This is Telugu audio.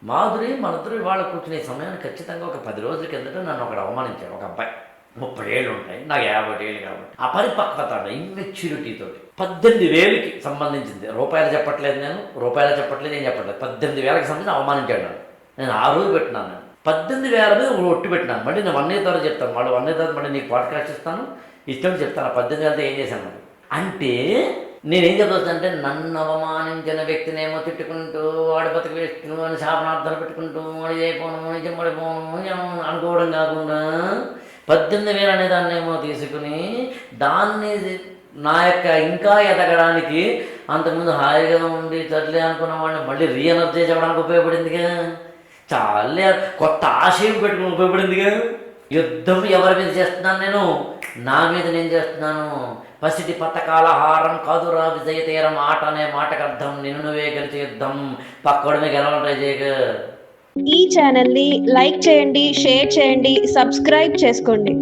మాధురి మనిద్దరు ఇవాళ కూర్చునే సమయాన్ని ఖచ్చితంగా ఒక 10 రోజుల కిందట నన్ను ఒకడు అవమానించాడు. ఒక అబ్బాయి 30 ఏళ్ళు ఉంటాయి, నాకు 50 ఏళ్ళు కాబట్టి అపరిపక్వత ఇమ్మెచ్యూరిటీ తోటి 18,000కి సంబంధించింది. రూపాయలు చెప్పట్లేదు, నేను రూపాయలు చెప్పట్లేదు, ఏం చెప్పట్లేదు, 18,000కి సంబంధించి అవమానించాడు నన్ను. నేను ఆ రోజు పెట్టినాను, నేను 18,000 మీద ఒట్టు పెట్టినాను. మళ్ళీ నేను 1 ఇయర్ తర్వాత చెప్తాను, మళ్ళీ 1 ఇయర్ తర్వాత మళ్ళీ నీకు పాడ్కాస్ట్ ఇస్తాను, ఇష్టం చెప్తాను. 18,000తో ఏం చేశాను మరి అంటే నేనేం చెప్పొచ్చంటే, నన్ను అవమానించిన వ్యక్తినేమో తిట్టుకుంటూ వాడి బతుకు వేస్తూ అని శాపనార్థాలు పెట్టుకుంటూ వాడి అయిపోను చెమ్మడిపోను అనుకోవడం కాకుండా 18,000 అనే దాన్ని ఏమో తీసుకుని దాన్ని నా యొక్క ఇంకా ఎదగడానికి అంతకుముందు హాయిగా ఉండి చదిలే అనుకున్న వాడిని మళ్ళీ రీఎనర్జైజ్ అవ్వడానికి ఉపయోగపడిందిగా. చాలే కొత్త ఆశయం పెట్టుకుని ఉపయోగపడిందిగా. యుద్ధం ఎవరి మీద చేస్తున్నాను? నేను నా మీద నేను చేస్తున్నాను. పసిటి పతకాలహారం కాదురా విజయతీరం ఆట అనే మాటకు అర్థం నిన్ను నువ్వే గెలిచే యుద్ధం, పక్కడమే గెలవాలి ట్రై చేయక. ఈ ఛానల్ని లైక్ చేయండి, షేర్ చేయండి, సబ్స్క్రైబ్ చేసుకోండి.